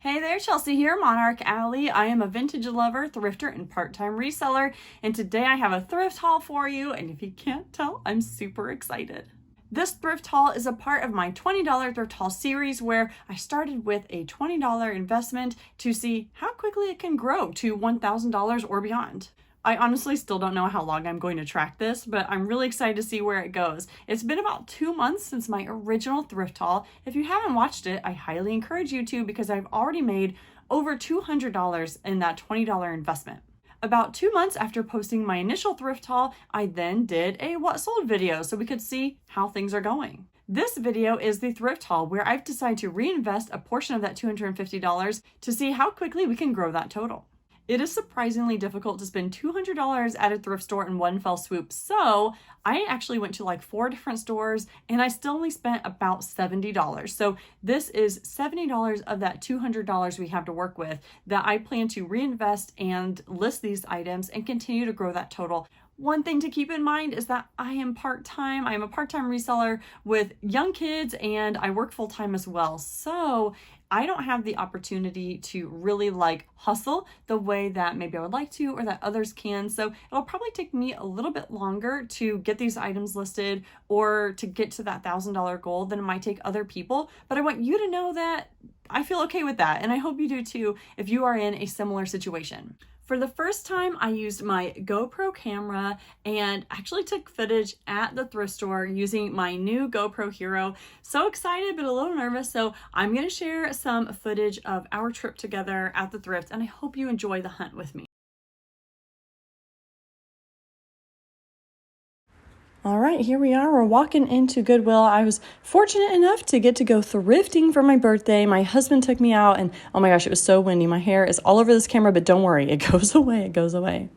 Hey there, Chelsea here, MonarchAlley. I am a vintage lover, thrifter, and part-time reseller, and today I have a thrift haul for you, and if you can't tell, I'm super excited. This thrift haul is a part of my $20 thrift haul series where I started with a $20 investment to see how quickly it can grow to $1,000 or beyond. I honestly still don't know how long I'm going to track this, but I'm really excited to see where it goes. It's been about 2 months since my original thrift haul. If you haven't watched it, I highly encourage you to because I've already made over $200 in that $20 investment. About 2 months after posting my initial thrift haul, I then did a what sold video so we could see how things are going. This video is the thrift haul where I've decided to reinvest a portion of that $250 to see how quickly we can grow that total. It is surprisingly difficult to spend $200 at a thrift store in one fell swoop, so I actually went to like 4 different stores and I still only spent about $70. So this is $70 of that $200 we have to work with that I plan to reinvest and list these items and continue to grow that total. One thing to keep in mind is that I am part-time. I am a part-time reseller with young kids and I work full-time as well. So I don't have the opportunity to really hustle the way that maybe I would like to or that others can. So it'll probably take me a little bit longer to get these items listed or to get to that $1,000 goal than it might take other people. But I want you to know that I feel okay with that. And I hope you do too if you are in a similar situation. For the first time, I used my GoPro camera and actually took footage at the thrift store using my new GoPro Hero. So excited, but a little nervous. So I'm going to share some footage of our trip together at the thrift, and I hope you enjoy the hunt with me. All right, here we are. We're walking into Goodwill. I was fortunate enough to get to go thrifting for my birthday. My husband took me out and oh my gosh, it was so windy. My hair is all over this camera, but don't worry, it goes away. It goes away.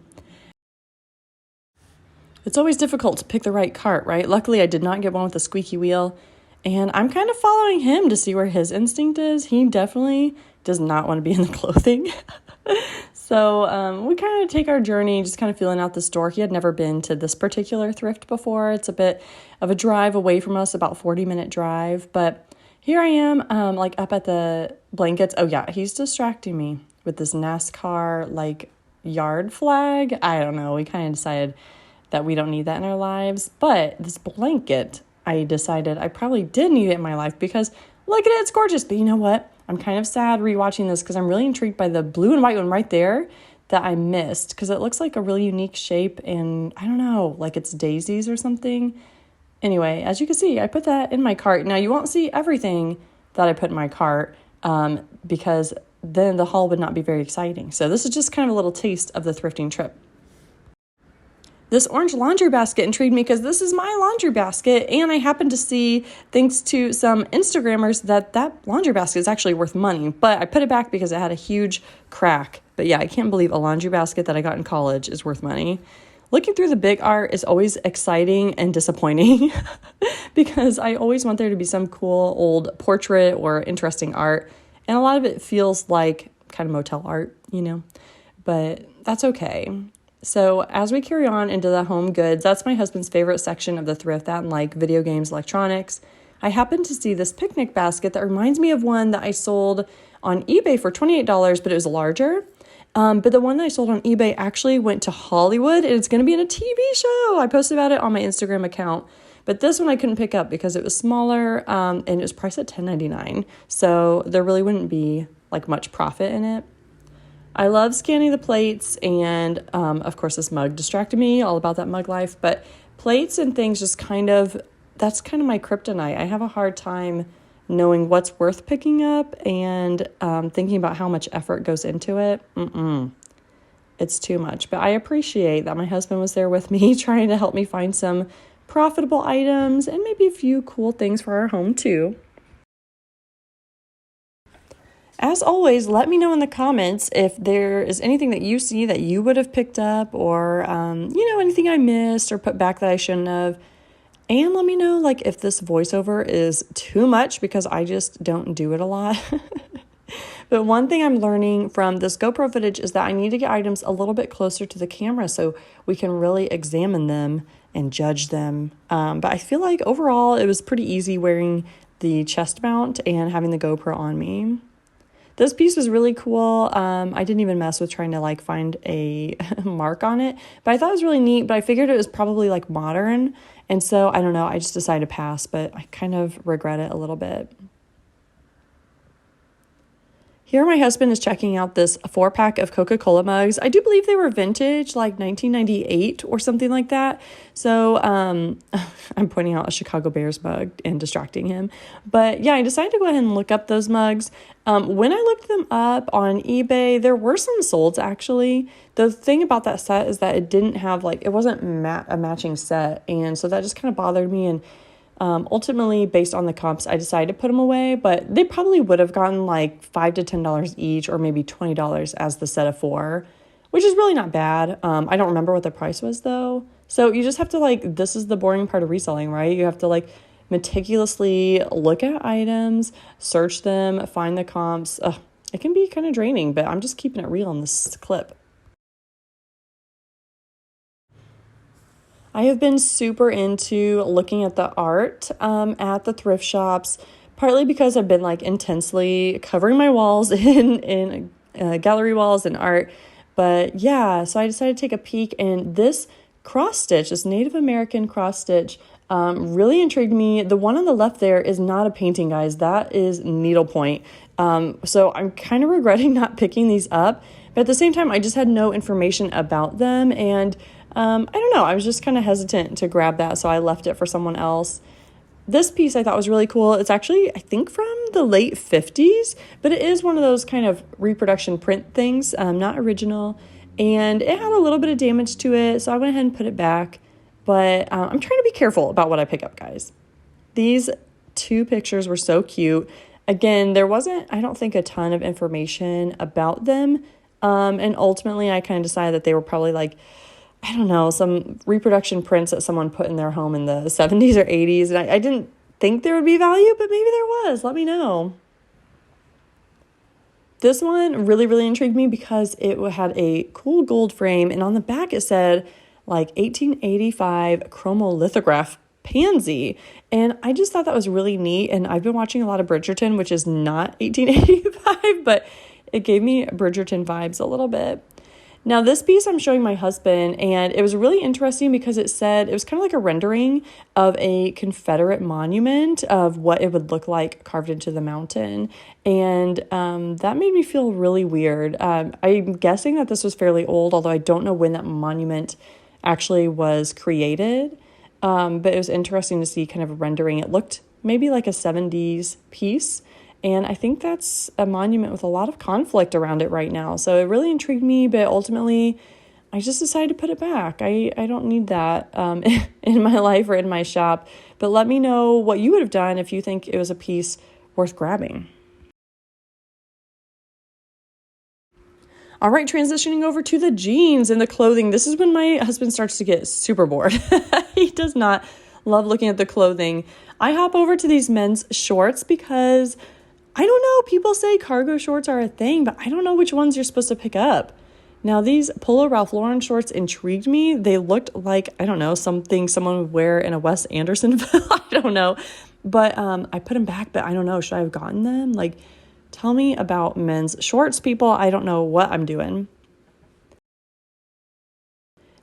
It's always difficult to pick the right cart, right? Luckily, I did not get one with a squeaky wheel, and I'm kind of following him to see where his instinct is. He definitely does not want to be in the clothing. So we kind of take our journey, just kind of feeling out the store. He had never been to this particular thrift before. It's a bit of a drive away from us, about 40-minute drive. But here I am, up at the blankets. Oh yeah, he's distracting me with this NASCAR yard flag. I don't know. We kind of decided that we don't need that in our lives. But this blanket, I decided I probably did need it in my life because look at it, it's gorgeous. But you know what? I'm kind of sad rewatching this because I'm really intrigued by the blue and white one right there that I missed because it looks like a really unique shape and I don't know, like it's daisies or something. Anyway, as you can see, I put that in my cart. Now you won't see everything that I put in my cart because then the haul would not be very exciting. So this is just kind of a little taste of the thrifting trip. This orange laundry basket intrigued me because this is my laundry basket, and I happened to see, thanks to some Instagrammers, that laundry basket is actually worth money, but I put it back because it had a huge crack. But yeah, I can't believe a laundry basket that I got in college is worth money. Looking through the big art is always exciting and disappointing because I always want there to be some cool old portrait or interesting art, and a lot of it feels like kind of motel art, but that's okay. So as we carry on into the home goods, that's my husband's favorite section of the thrift, that and video games, electronics. I happened to see this picnic basket that reminds me of one that I sold on eBay for $28, but it was larger. But the one that I sold on eBay actually went to Hollywood, and it's going to be in a TV show. I posted about it on my Instagram account. But this one I couldn't pick up because it was smaller, and it was priced at $10.99. So there really wouldn't be much profit in it. I love scanning the plates, and of course this mug distracted me, all about that mug life, but plates and things that's kind of my kryptonite. I have a hard time knowing what's worth picking up and thinking about how much effort goes into it. It's too much, but I appreciate that my husband was there with me trying to help me find some profitable items and maybe a few cool things for our home too. As always, let me know in the comments if there is anything that you see that you would have picked up or, anything I missed or put back that I shouldn't have. And let me know, if this voiceover is too much because I just don't do it a lot. But one thing I'm learning from this GoPro footage is that I need to get items a little bit closer to the camera so we can really examine them and judge them. But I feel like overall it was pretty easy wearing the chest mount and having the GoPro on me. This piece was really cool. I didn't even mess with trying to like find a mark on it, but I thought it was really neat, but I figured it was probably like modern. And so I don't know, I just decided to pass, but I kind of regret it a little bit. Here my husband is checking out this 4-pack of Coca-Cola mugs. I do believe they were vintage, like 1998 or something like that. So I'm pointing out a Chicago Bears mug and distracting him. But yeah, I decided to go ahead and look up those mugs. When I looked them up on eBay, there were some solds actually. The thing about that set is that it didn't have like, it wasn't a matching set. And so that just kind of bothered me. And ultimately, based on the comps, I decided to put them away, but they probably would have gotten like $5 to $10 each, or maybe $20 as the set of 4, which is really not bad. I don't remember what the price was though. So you just have to like, this is the boring part of reselling, right? You have to like meticulously look at items, search them, find the comps. It can be kind of draining, but I'm just keeping it real in this clip. I have been super into looking at the art at the thrift shops, partly because I've been like intensely covering my walls in gallery walls and art. But yeah, so I decided to take a peek, and this cross stitch, this Native American cross stitch, really intrigued me. The one on the left there is not a painting, guys. That is needlepoint. So I'm kind of regretting not picking these up. But at the same time, I just had no information about them, and I don't know, I was just kind of hesitant to grab that, so I left it for someone else. This piece I thought was really cool. It's actually, I think, from the late 50s, but it is one of those kind of reproduction print things, not original, and it had a little bit of damage to it, so I went ahead and put it back. But I'm trying to be careful about what I pick up, guys. These 2 pictures were so cute. Again, there wasn't, I don't think, a ton of information about them, and ultimately I kind of decided that they were probably like, I don't know, some reproduction prints that someone put in their home in the 70s or 80s. And I didn't think there would be value, but maybe there was. Let me know. This one really, really intrigued me because it had a cool gold frame. And on the back it said like 1885 chromolithograph pansy. And I just thought that was really neat. And I've been watching a lot of Bridgerton, which is not 1885, but it gave me Bridgerton vibes a little bit. Now, this piece I'm showing my husband, and it was really interesting because it said, it was kind of like a rendering of a Confederate monument of what it would look like carved into the mountain. And that made me feel really weird. I'm guessing that this was fairly old, although I don't know when that monument actually was created. But it was interesting to see kind of a rendering. It looked maybe like a 70s piece. And I think that's a monument with a lot of conflict around it right now. So it really intrigued me, but ultimately I just decided to put it back. I don't need that in my life or in my shop. But let me know what you would have done if you think it was a piece worth grabbing. All right, transitioning over to the jeans and the clothing. This is when my husband starts to get super bored. He does not love looking at the clothing. I hop over to these men's shorts because I don't know, people say cargo shorts are a thing, but I don't know which ones you're supposed to pick up. Now, these Polo Ralph Lauren shorts intrigued me. They looked like, I don't know, something someone would wear in a Wes Anderson film. I don't know. But I put them back, but I don't know. Should I have gotten them? Like, tell me about men's shorts, people. I don't know what I'm doing.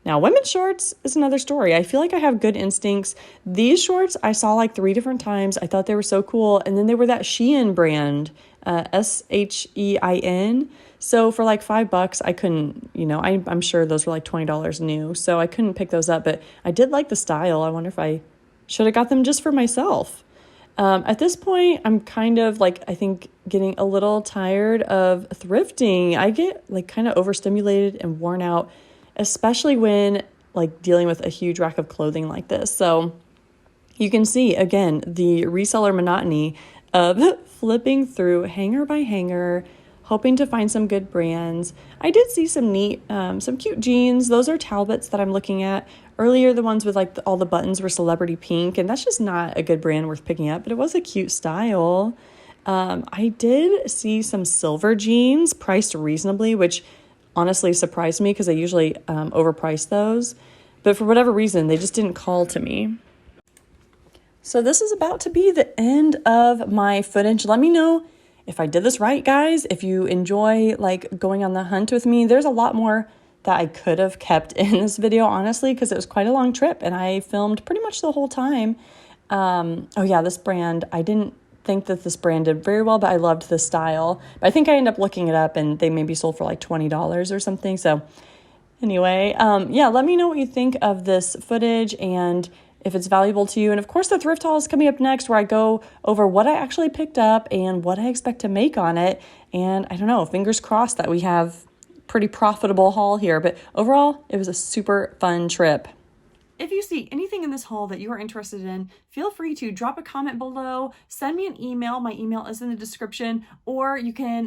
Now, women's shorts is another story. I feel like I have good instincts. These shorts I saw like 3 different times. I thought they were so cool. And then they were that Shein brand, Shein. So for like $5, I couldn't, I'm sure those were like $20 new. So I couldn't pick those up, but I did like the style. I wonder if I should have got them just for myself. At this point, I'm kind of like, I think, getting a little tired of thrifting. I get like kind of overstimulated and worn out, especially when like dealing with a huge rack of clothing like this. So you can see, again, the reseller monotony of flipping through hanger by hanger, hoping to find some good brands. I did see some neat, some cute jeans. Those are Talbots that I'm looking at. Earlier, the ones with like all the buttons were Celebrity Pink, and that's just not a good brand worth picking up, but it was a cute style. I did see some silver jeans priced reasonably, which honestly surprised me because I usually overprice those. But for whatever reason, they just didn't call to me. So this is about to be the end of my footage. Let me know if I did this right, guys, if you enjoy like going on the hunt with me, there's a lot more that I could have kept in this video, honestly, because it was quite a long trip and I filmed pretty much the whole time. Oh yeah, this brand, I didn't think that this brand did very well, but I loved the style. But I think I ended up looking it up and they maybe sold for like $20 or something. So anyway, yeah, let me know what you think of this footage and if it's valuable to you. And of course, the thrift haul is coming up next, where I go over what I actually picked up and what I expect to make on it. And I don't know, fingers crossed that we have pretty profitable haul here. But overall, it was a super fun trip. If you see anything in this haul that you are interested in, feel free to drop a comment below, send me an email. My email is in the description, or you can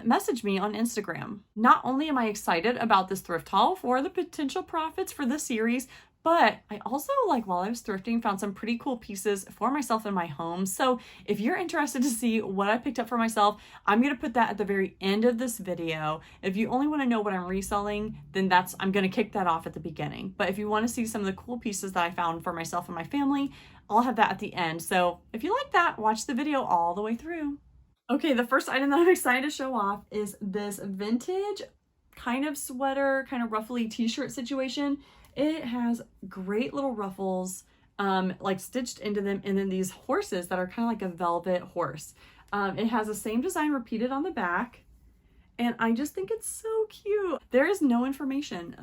message me on Instagram. Not only am I excited about this thrift haul for the potential profits for this series, but I also, like, while I was thrifting, found some pretty cool pieces for myself in my home. So if you're interested to see what I picked up for myself, I'm going to put that at the very end of this video. If you only want to know what I'm reselling, then I'm going to kick that off at the beginning. But if you want to see some of the cool pieces that I found for myself and my family, I'll have that at the end. So if you like that, watch the video all the way through. Okay, the first item that I'm excited to show off is this vintage kind of sweater, kind of ruffly t-shirt situation. It has great little ruffles, like stitched into them, and then these horses that are kind of like a velvet horse. It has the same design repeated on the back, and I just think it's so cute. There is no information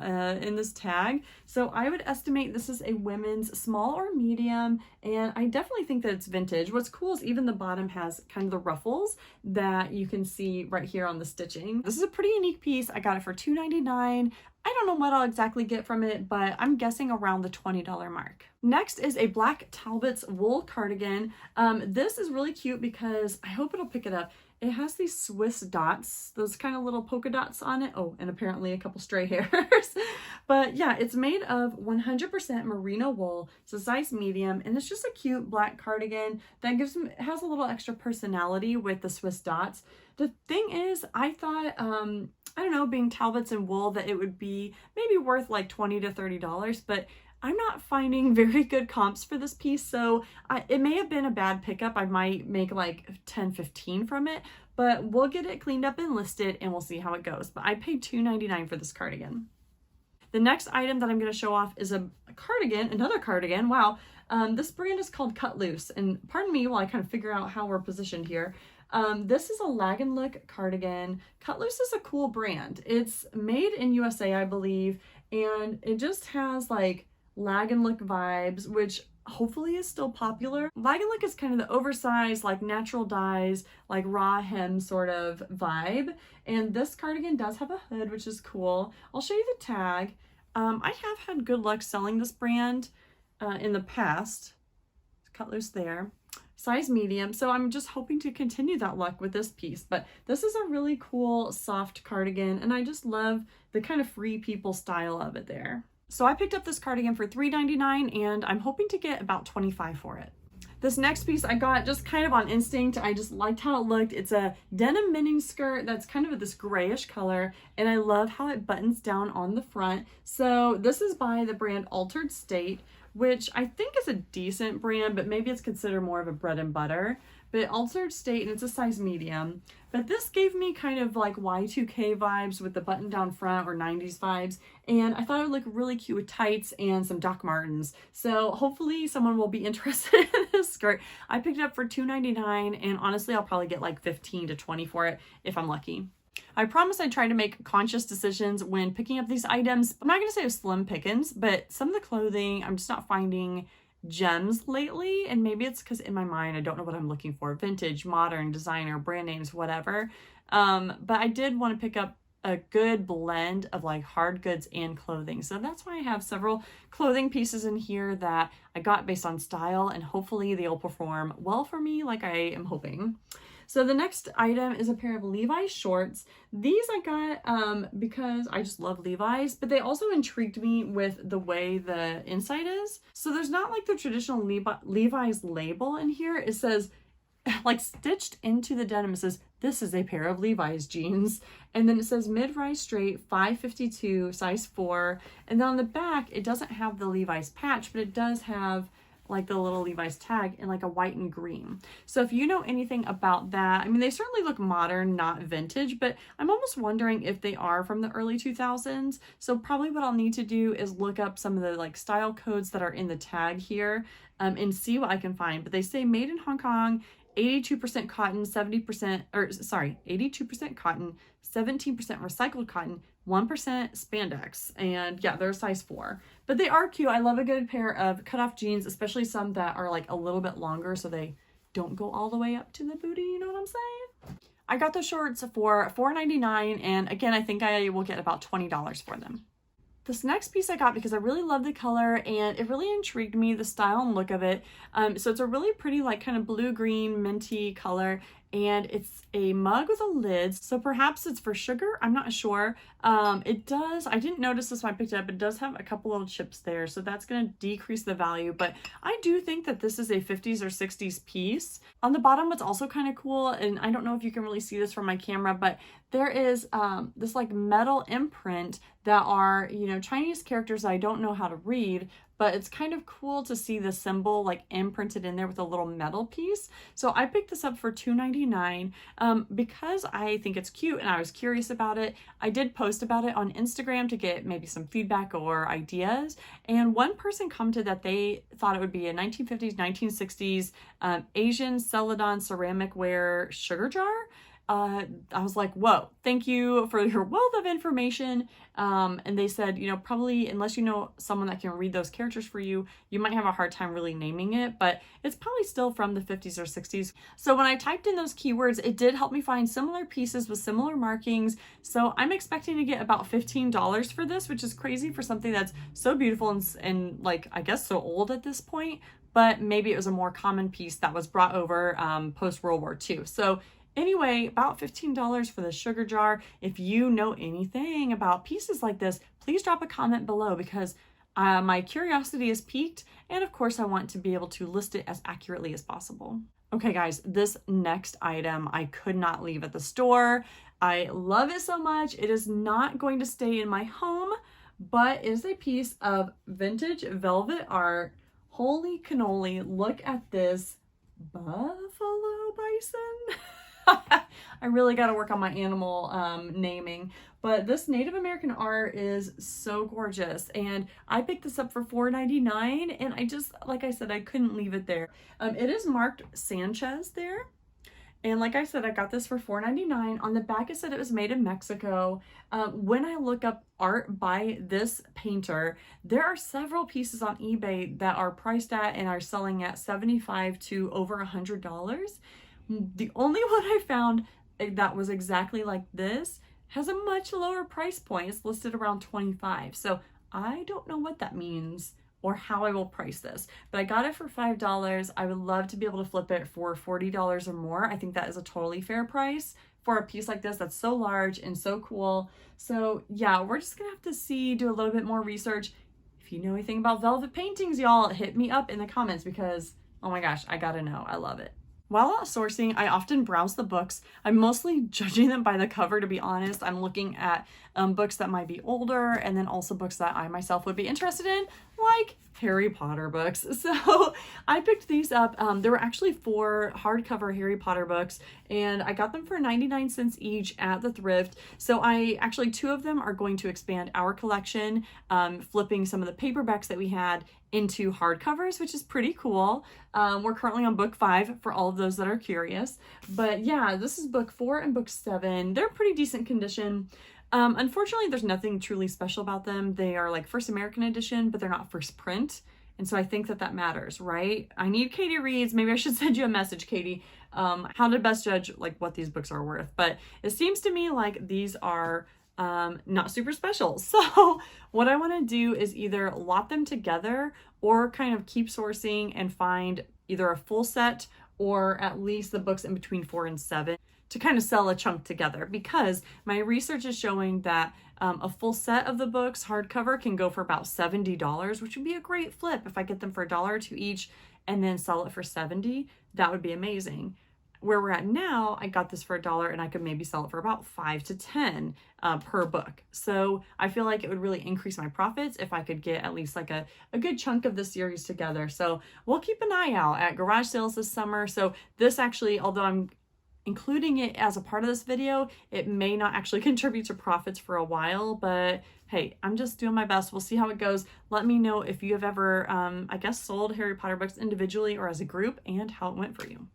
in this tag, so I would estimate this is a women's small or medium, and I definitely think that it's vintage. What's cool is even the bottom has kind of the ruffles that you can see right here on the stitching. This is a pretty unique piece. I got it for $2.99. I don't know what I'll exactly get from it, but I'm guessing around the $20 mark. Next is a black Talbot's wool cardigan. This is really cute because I hope it'll pick it up. It has these Swiss dots, those kind of little polka dots on it. Oh, and apparently a couple stray hairs. But yeah, it's made of 100% merino wool. It's a size medium, and it's just a cute black cardigan that has a little extra personality with the Swiss dots. The thing is, I thought, I don't know, being Talbot's and wool, that it would be maybe worth like $20 to $30, but I'm not finding very good comps for this piece, so it may have been a bad pickup. I might make like 10, 15 from it, but we'll get it cleaned up and listed and we'll see how it goes. But I paid $2.99 for this cardigan. The next item that I'm going to show off is a cardigan, another cardigan. Wow. This brand is called Cut Loose, and pardon me while I kind of figure out how we're positioned here. This is a Lag and Look cardigan. Cut Loose is a cool brand. It's made in USA, I believe, and it just has like Lag and Look vibes, which hopefully is still popular. Lag and Look is kind of the oversized, like natural dyes, like raw hem sort of vibe. And this cardigan does have a hood, which is cool. I'll show you the tag. I have had good luck selling this brand in the past. Cut Loose there. Size medium, so I'm just hoping to continue that luck with this piece. But this is a really cool soft cardigan, and I just love the kind of free people style of it there. So I picked up this cardigan for $3.99, and I'm hoping to get about $25 for it. This next piece I got just kind of on instinct. I just liked how it looked. It's a denim mini skirt that's kind of this grayish color, and I love how it buttons down on the front. So this is by the brand Altered State, which I think is a decent brand, but maybe it's considered more of a bread and butter. But Altered State, and it's a size medium. But this gave me kind of like Y2K vibes with the button down front, or 90s vibes. And I thought it would look really cute with tights and some Doc Martens. So hopefully someone will be interested in this skirt. I picked it up for $2.99, and honestly, I'll probably get like 15 to 20 for it if I'm lucky. I promise I try to make conscious decisions when picking up these items. I'm not going to say it was slim pickings, but some of the clothing, I'm just not finding gems lately, and maybe it's because in my mind I don't know what I'm looking for: vintage, modern, designer, brand names, whatever. But I did want to pick up a good blend of like hard goods and clothing, so that's why I have several clothing pieces in here that I got based on style, and hopefully they'll perform well for me like I am hoping. So the next item is a pair of Levi's shorts. These I got because I just love Levi's, but they also intrigued me with the way the inside is. So there's not like the traditional Levi's label in here. It says, like stitched into the denim, it says, "This is a pair of Levi's jeans." And then it says mid-rise straight, 552, size 4. And then on the back, it doesn't have the Levi's patch, but it does have like the little Levi's tag in like a white and green. So if you know anything about that, I mean, they certainly look modern, not vintage, but I'm almost wondering if they are from the early 2000s. So probably what I'll need to do is look up some of the like style codes that are in the tag here and see what I can find. But they say made in Hong Kong, 82% cotton, 70%, or sorry, 82% cotton, 17% recycled cotton, 1% spandex. And yeah, they're a size 4. But they are cute. I love a good pair of cutoff jeans, especially some that are like a little bit longer so they don't go all the way up to the booty, you know what I'm saying? I got the shorts for $4.99, and again, I think I will get about $20 for them. This next piece I got because I really love the color and it really intrigued me, the style and look of it. So it's a really pretty like kind of blue-green minty color, and it's a mug with a lid. So perhaps it's for sugar, I'm not sure. It does, I didn't notice this when I picked it up, it does have a couple little chips there, so that's going to decrease the value, but I do think that this is a 50s or 60s piece. On the bottom, what's also kind of cool, and I don't know if you can really see this from my camera, but there is this like metal imprint that are, you know, Chinese characters I don't know how to read, but it's kind of cool to see the symbol like imprinted in there with a little metal piece. So I picked this up for $2.99 because I think it's cute and I was curious about it. I did post about it on Instagram to get maybe some feedback or ideas. And one person commented that they thought it would be a 1950s, 1960s Asian Celadon ceramic ware sugar jar. I was like, whoa, thank you for your wealth of information. And they said, you know, probably unless you know someone that can read those characters for you, you might have a hard time really naming it, but it's probably still from the 50s or 60s. So when I typed in those keywords, it did help me find similar pieces with similar markings. So I'm expecting to get about $15 for this, which is crazy for something that's so beautiful and like, I guess so old at this point, but maybe it was a more common piece that was brought over post World War II. So anyway, about $15 for the sugar jar. If you know anything about pieces like this, please drop a comment below because my curiosity is piqued, and of course I want to be able to list it as accurately as possible. Okay guys, this next item I could not leave at the store. I love it so much. It is not going to stay in my home, but it is a piece of vintage velvet art. Holy cannoli, look at this buffalo bison. I really got to work on my animal naming, but this Native American art is so gorgeous, and I picked this up for $4.99, and I just, like I said, I couldn't leave it there. It is marked Sanchez there, and like I said, I got this for $4.99. On the back it said it was made in Mexico. When I look up art by this painter, there are several pieces on eBay that are priced at and are selling at $75 to over $100. The only one I found that was exactly like this has a much lower price point. It's listed around $25. So I don't know what that means or how I will price this, but I got it for $5. I would love to be able to flip it for $40 or more. I think that is a totally fair price for a piece like this that's so large and so cool. So yeah, we're just gonna have to do a little bit more research. If you know anything about velvet paintings, y'all hit me up in the comments because, oh my gosh, I gotta know. I love it. While out sourcing, I often browse the books. I'm mostly judging them by the cover, to be honest. I'm looking at books that might be older, and then also books that I myself would be interested in, like Harry Potter books. So I picked these up. There were actually 4 hardcover Harry Potter books, and I got them for 99 cents each at the Thrift. So actually 2 of them are going to expand our collection, flipping some of the paperbacks that we had into hardcovers, which is pretty cool. We're currently on book 5 for all of those that are curious. But yeah, this is book 4 and book 7. They're pretty decent condition. Unfortunately, there's nothing truly special about them. They are like first American edition, but they're not first print. And so I think that matters, right? I need Katie reads. Maybe I should send you a message, Katie, how to best judge like what these books are worth. But it seems to me like these are not super special. So what I want to do is either lot them together or kind of keep sourcing and find either a full set or at least the books in between 4 and 7 to kind of sell a chunk together, because my research is showing that a full set of the books hardcover can go for about $70, which would be a great flip. If I get them for $1 or $2 each and then sell it for $70, that would be amazing. Where we're at now, I got this for $1 and I could maybe sell it for about 5 to 10 per book. So I feel like it would really increase my profits if I could get at least like a good chunk of the series together. So we'll keep an eye out at garage sales this summer. So this actually, although I'm including it as a part of this video, it may not actually contribute to profits for a while, but hey, I'm just doing my best. We'll see how it goes. Let me know if you have ever, I guess, sold Harry Potter books individually or as a group and how it went for you.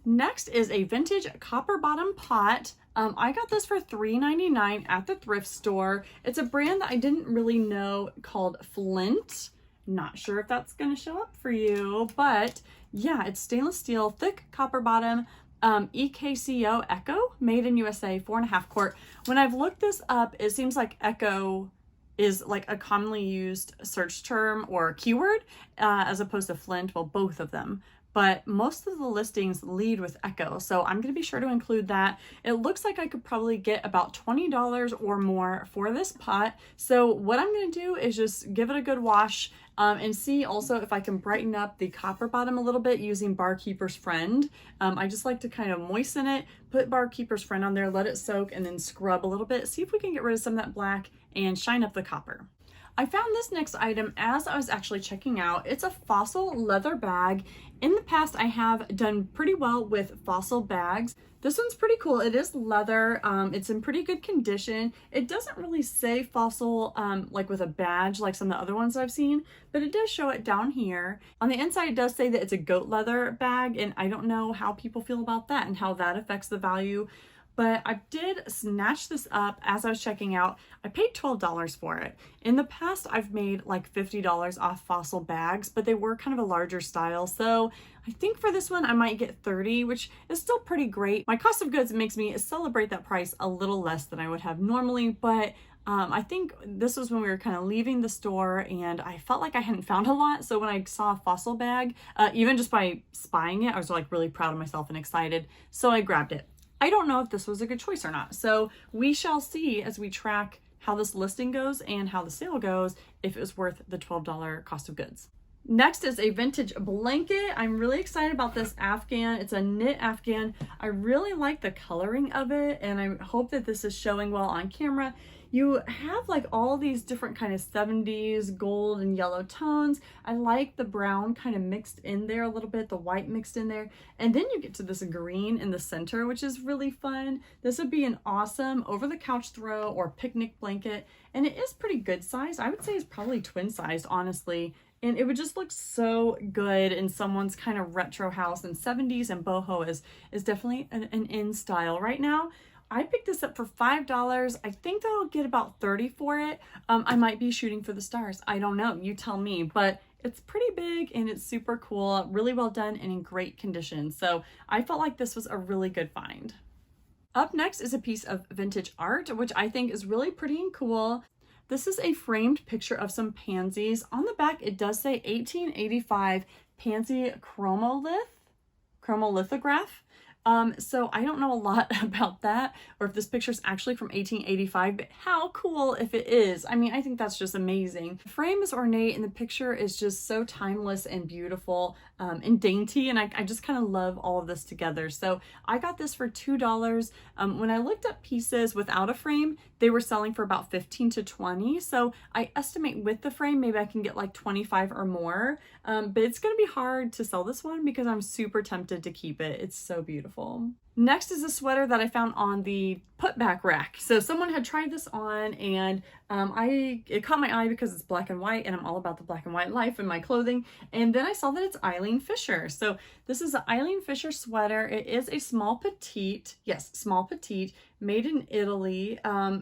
Next is a vintage copper bottom pot. I got this for $3.99 at the thrift store. It's a brand that I didn't really know called Flint. Not sure if that's going to show up for you, but yeah, it's stainless steel, thick copper bottom, EKCO Echo, made in USA, 4.5 quart. When I've looked this up, it seems like Echo is like a commonly used search term or keyword, as opposed to Flint, well, both of them. But most of the listings lead with Echo, so I'm going to be sure to include that. It looks like I could probably get about $20 or more for this pot. So what I'm going to do is just give it a good wash and see also if I can brighten up the copper bottom a little bit using Barkeeper's Friend. I just like to kind of moisten it, put Barkeeper's Friend on there, let it soak, and then scrub a little bit. See if we can get rid of some of that black and shine up the copper. I found this next item as I was actually checking out. It's a Fossil leather bag. In the past, I have done pretty well with Fossil bags. This one's pretty cool. It is leather. It's in pretty good condition. It doesn't really say Fossil like with a badge like some of the other ones I've seen, but it does show it down here. On the inside, it does say that it's a goat leather bag, and I don't know how people feel about that and how that affects the value. But I did snatch this up as I was checking out. I paid $12 for it. In the past, I've made like $50 off Fossil bags, but they were kind of a larger style. So I think for this one, I might get $30, which is still pretty great. My cost of goods makes me celebrate that price a little less than I would have normally, but I think this was when we were kind of leaving the store and I felt like I hadn't found a lot. So when I saw a Fossil bag, even just by spying it, I was like really proud of myself and excited. So I grabbed it. I don't know if this was a good choice or not. So we shall see as we track how this listing goes and how the sale goes, if it was worth the $12 cost of goods. Next is a vintage blanket. I'm really excited about this Afghan. It's a knit Afghan. I really like the coloring of it, and I hope that this is showing well on camera. You have like all these different kind of 70s gold and yellow tones. I like the brown kind of mixed in there a little bit, the white mixed in there. And then you get to this green in the center, which is really fun. This would be an awesome over-the-couch throw or picnic blanket. And it is pretty good size. I would say it's probably twin sized, honestly. And it would just look so good in someone's kind of retro house. And 70s and boho is definitely an in style right now. I picked this up for $5. I think that I'll get about 30 for it. I might be shooting for the stars. I don't know. You tell me. But it's pretty big and it's super cool. Really well done and in great condition. So I felt like this was a really good find. Up next is a piece of vintage art, which I think is really pretty and cool. This is a framed picture of some pansies. On the back, it does say 1885 pansy chromolithograph. So I don't know a lot about that or if this picture is actually from 1885, but how cool if it is. I mean, I think that's just amazing. The frame is ornate and the picture is just so timeless and beautiful and dainty. And I just kind of love all of this together. So I got this for $2. When I looked up pieces without a frame, they were selling for about 15 to 20. So I estimate with the frame, maybe I can get like 25 or more. But it's going to be hard to sell this one because I'm super tempted to keep it. It's so beautiful. Next is a sweater that I found on the put-back rack. So someone had tried this on and it caught my eye because it's black and white and I'm all about the black and white life in my clothing. And then I saw that it's Eileen Fisher. So this is an Eileen Fisher sweater. It is a small petite, yes, small petite, made in Italy.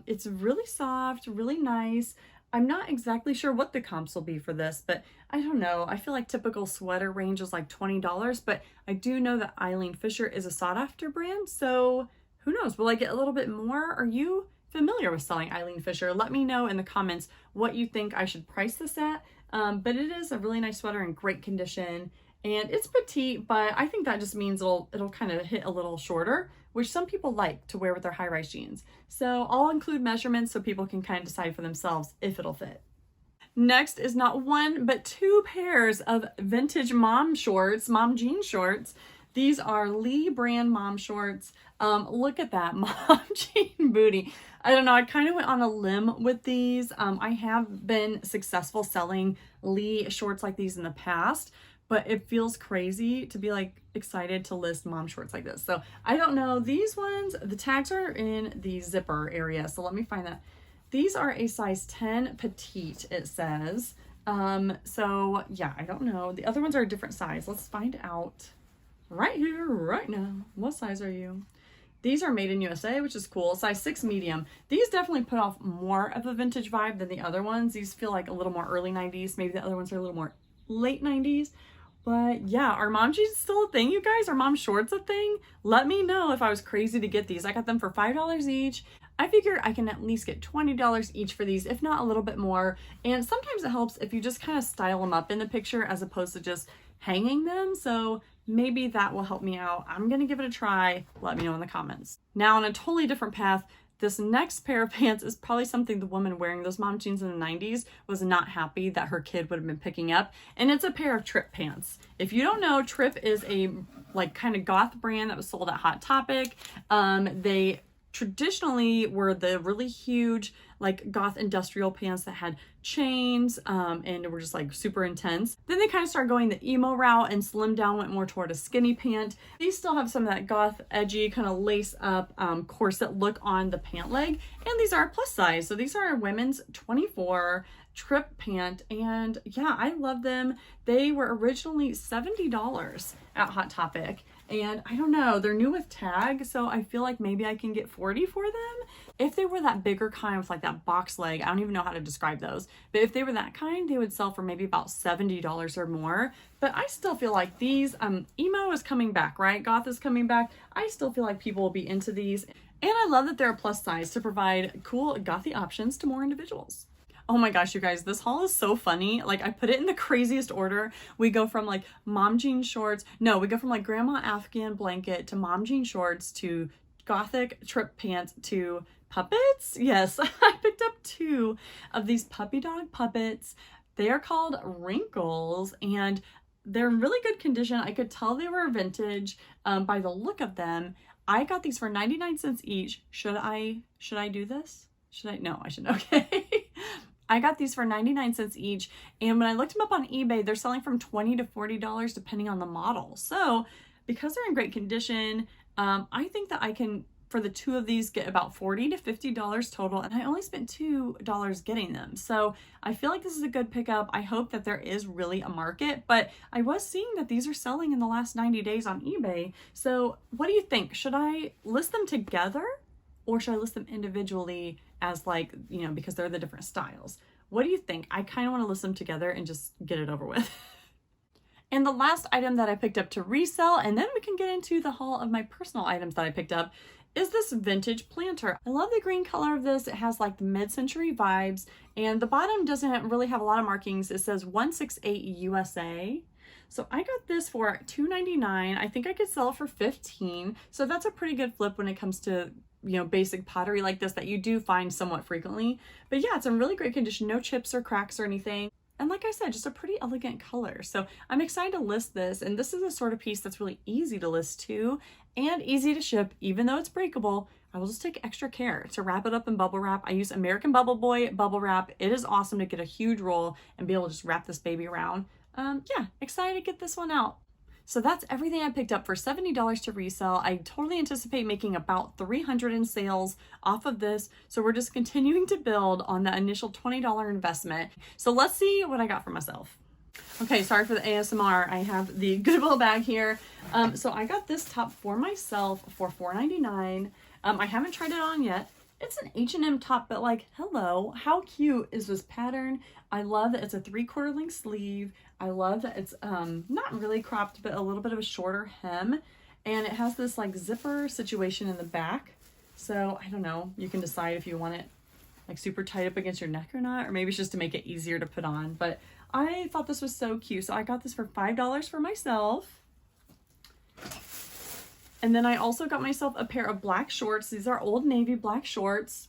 It's really soft, really nice. I'm not exactly sure what the comps will be for this, but I don't know. I feel like typical sweater range is like $20, but I do know that Eileen Fisher is a sought after brand. So who knows? Will I get a little bit more? Are you familiar with selling Eileen Fisher? Let me know in the comments what you think I should price this at. But it is a really nice sweater in great condition. And it's petite, but I think that just means it'll kind of hit a little shorter, which some people like to wear with their high-rise jeans. So I'll include measurements so people can kind of decide for themselves if it'll fit. Next is not one, but two pairs of vintage mom jean shorts. These are Lee brand mom shorts. Look at that mom jean booty. I don't know, I kind of went on a limb with these. I have been successful selling Lee shorts like these in the past, but it feels crazy to be like excited to list mom shorts like this. So I don't know, these ones, the tags are in the zipper area. So let me find that. These are a size 10 petite, it says. So yeah, I don't know. The other ones are a different size. Let's find out right here, right now. What size are you? These are made in USA, which is cool. Size 6 medium. These definitely put off more of a vintage vibe than the other ones. These feel like a little more early 90s. Maybe the other ones are a little more late 90s. But yeah, are mom jeans still a thing, you guys? Are mom shorts a thing? Let me know if I was crazy to get these. I got them for $5 each. I figure I can at least get $20 each for these, if not a little bit more. And sometimes it helps if you just kind of style them up in the picture as opposed to just hanging them. So maybe that will help me out. I'm gonna give it a try. Let me know in the comments. Now on a totally different path, this next pair of pants is probably something the woman wearing those mom jeans in the 90s was not happy that her kid would have been picking up. And it's a pair of Trip pants. If you don't know, Trip is a like kind of goth brand that was sold at Hot Topic. They traditionally were the really huge like goth industrial pants that had chains and were just like super intense. Then they kind of started going the emo route and slimmed down, went more toward a skinny pant. These still have some of that goth edgy kind of lace up corset look on the pant leg, and these are plus size. So these are a women's 24 Trip pant, and yeah, I love them. They were originally $70 at Hot Topic, and I don't know, they're new with tag, so I feel like maybe I can get $40 for them. If they were that bigger kind with like that box leg, I don't even know how to describe those, but if they were that kind, they would sell for maybe about $70 or more. But I still feel like these, emo is coming back, right? Goth is coming back. I still feel like people will be into these, and I love that they're a plus size to provide cool gothy options to more individuals. Oh my gosh, you guys, this haul is so funny. Like, I put it in the craziest order. We go from like mom jean shorts. No, we go from like grandma Afghan blanket to mom jean shorts to gothic Trip pants to puppets. Yes, I picked up 2 of these puppy dog puppets. They are called Wrinkles, and they're in really good condition. I could tell they were vintage by the look of them. I got these for 99 cents each. Should I do this? Should I? No, I shouldn't. Okay. I got these for 99 cents each, and when I looked them up on eBay, they're selling from $20 to $40 depending on the model. So because they're in great condition, I think that I can, for the 2 of these, get about $40 to $50 total, and I only spent $2 getting them. So I feel like this is a good pickup. I hope that there is really a market, but I was seeing that these are selling in the last 90 days on eBay. So what do you think? Should I list them together, or should I list them individually as like, you know, because they're the different styles? What do you think? I kind of want to list them together and just get it over with. And the last item that I picked up to resell, and then we can get into the haul of my personal items that I picked up, is this vintage planter. I love the green color of this. It has like the mid-century vibes, and the bottom doesn't really have a lot of markings. It says 168 USA. So I got this for $2.99. I think I could sell it for $15. So that's a pretty good flip when it comes to, you know, basic pottery like this that you do find somewhat frequently. But yeah, it's in really great condition, no chips or cracks or anything. And like I said, just a pretty elegant color. So I'm excited to list this. And this is a sort of piece that's really easy to list too, and easy to ship. Even though it's breakable, I will just take extra care to wrap it up in bubble wrap. I use American Bubble Boy bubble wrap. It is awesome to get a huge roll and be able to just wrap this baby around. Yeah, excited to get this one out. So that's everything I picked up for $70 to resell. I totally anticipate making about $300 in sales off of this. So we're just continuing to build on that initial $20 investment. So let's see what I got for myself. Okay, sorry for the ASMR. I have the Goodwill bag here. So I got this top for myself for $4.99. I haven't tried it on yet. It's an H&M top, but like, hello, how cute is this pattern? I love that it's a 3/4 length sleeve. I love that it's not really cropped, but a little bit of a shorter hem. And it has this like zipper situation in the back. So I don't know, you can decide if you want it like super tight up against your neck or not, or maybe it's just to make it easier to put on. But I thought this was so cute. So I got this for $5 for myself. And then I also got myself a pair of black shorts. These are Old Navy black shorts.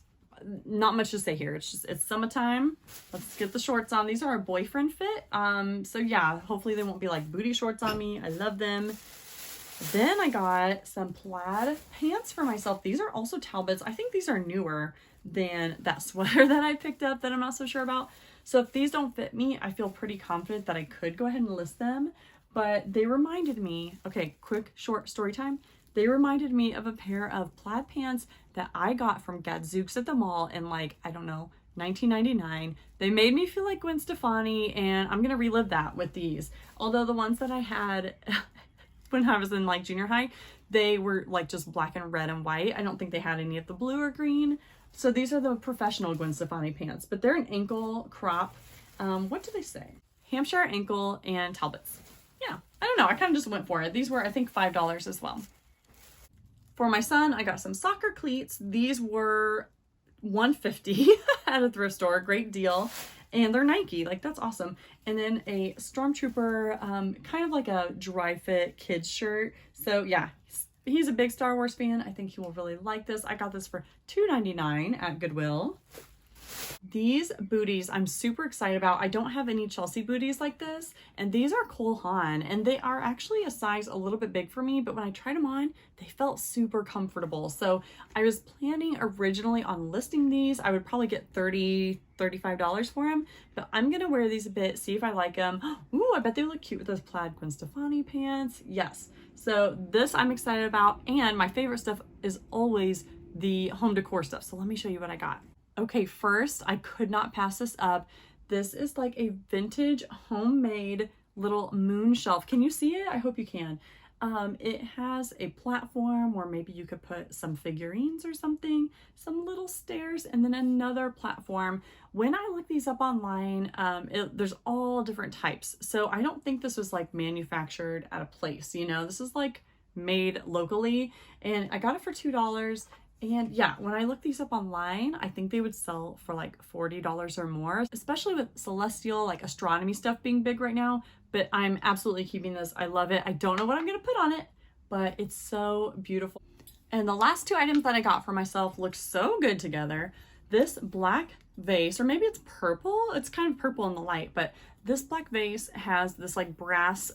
Not much to say here. It's summertime. Let's get the shorts on. These are a boyfriend fit. So yeah, hopefully they won't be like booty shorts on me. I love them. Then I got some plaid pants for myself. These are also Talbots. I think these are newer than that sweater that I picked up that I'm not so sure about. So if these don't fit me, I feel pretty confident that I could go ahead and list them. But they reminded me, okay, quick, short story time. They reminded me of a pair of plaid pants that I got from Gadzooks at the mall in like, I don't know, 1999. They made me feel like Gwen Stefani, and I'm gonna relive that with these. Although the ones that I had when I was in like junior high, they were like just black and red and white. I don't think they had any of the blue or green. So these are the professional Gwen Stefani pants, but they're an ankle crop. What do they say? Hampshire ankle and Talbots. Yeah, I don't know. I kind of just went for it. These were, I think, $5 as well. For my son, I got some soccer cleats. These were $150 at a thrift store. Great deal. And they're Nike. Like, that's awesome. And then a Stormtrooper, kind of like a dry fit kids shirt. So yeah, he's a big Star Wars fan. I think he will really like this. I got this for $2.99 at Goodwill. These booties I'm super excited about. I don't have any Chelsea booties like this, and these are Cole Haan, and they are actually a size a little bit big for me, but when I tried them on, they felt super comfortable. So I was planning originally on listing these. I would probably get $30, $35 for them, but I'm gonna wear these a bit, see if I like them. Ooh, I bet they look cute with those plaid Gwen Stefani pants. Yes, so this I'm excited about, and my favorite stuff is always the home decor stuff. So let me show you what I got. Okay, first, I could not pass this up. This is like a vintage homemade little moon shelf. Can you see it? I hope you can. It has a platform where maybe you could put some figurines or something, some little stairs, and then another platform. When I look these up online, there's all different types. So I don't think this was like manufactured at a place, you know, this is like made locally, and I got it for $2. And yeah, when I look these up online, I think they would sell for like $40 or more, especially with celestial, like astronomy stuff being big right now. But I'm absolutely keeping this. I love it. I don't know what I'm going to put on it, but it's so beautiful. And the last two items that I got for myself look so good together. This black vase, or maybe it's purple. It's kind of purple in the light, but this black vase has this like brass,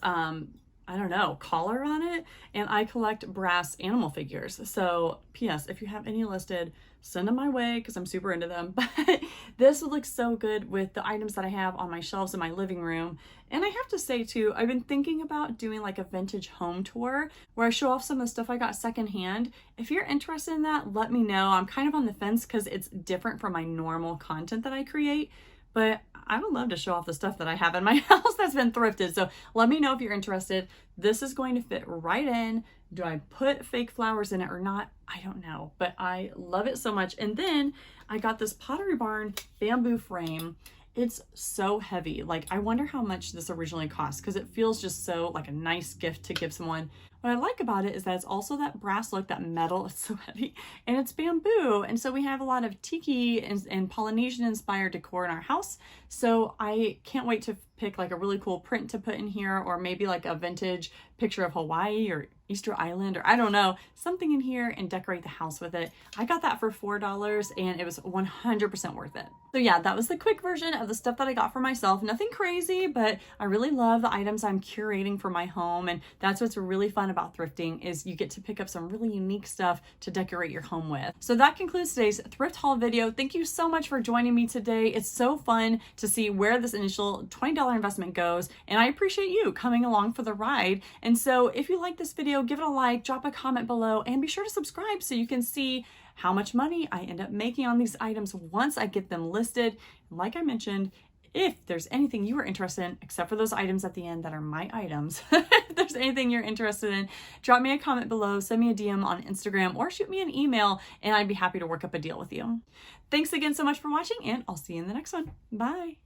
I don't know, collar on it, and I collect brass animal figures. So PS, if you have any listed, send them my way because I'm super into them. But this would look so good with the items that I have on my shelves in my living room. And I have to say too, I've been thinking about doing like a vintage home tour where I show off some of the stuff I got secondhand. If you're interested in that, let me know. I'm kind of on the fence because it's different from my normal content that I create. But I would love to show off the stuff that I have in my house that's been thrifted. So let me know if you're interested. This is going to fit right in. Do I put fake flowers in it or not? I don't know, but I love it so much. And then I got this Pottery Barn bamboo frame. It's so heavy. Like, I wonder how much this originally cost because it feels just so like a nice gift to give someone. What I like about it is that it's also that brass look, that metal, it's so heavy, and it's bamboo. And so we have a lot of tiki and Polynesian inspired decor in our house. So I can't wait to pick like a really cool print to put in here, or maybe like a vintage picture of Hawaii or Easter Island, or I don't know, something in here, and decorate the house with it. I got that for $4 and it was 100% worth it. So yeah, that was the quick version of the stuff that I got for myself. Nothing crazy, but I really love the items I'm curating for my home. And that's what's really fun about thrifting, is you get to pick up some really unique stuff to decorate your home with. So that concludes today's thrift haul video. Thank you so much for joining me today. It's so fun to see where this initial $20 investment goes, and I appreciate you coming along for the ride. And so if you like this video, give it a like, drop a comment below, and be sure to subscribe so you can see how much money I end up making on these items once I get them listed. And like I mentioned, if there's anything you are interested in, except for those items at the end that are my items, if there's anything you're interested in, drop me a comment below, send me a DM on Instagram, or shoot me an email, and I'd be happy to work up a deal with you. Thanks again so much for watching, and I'll see you in the next one. Bye.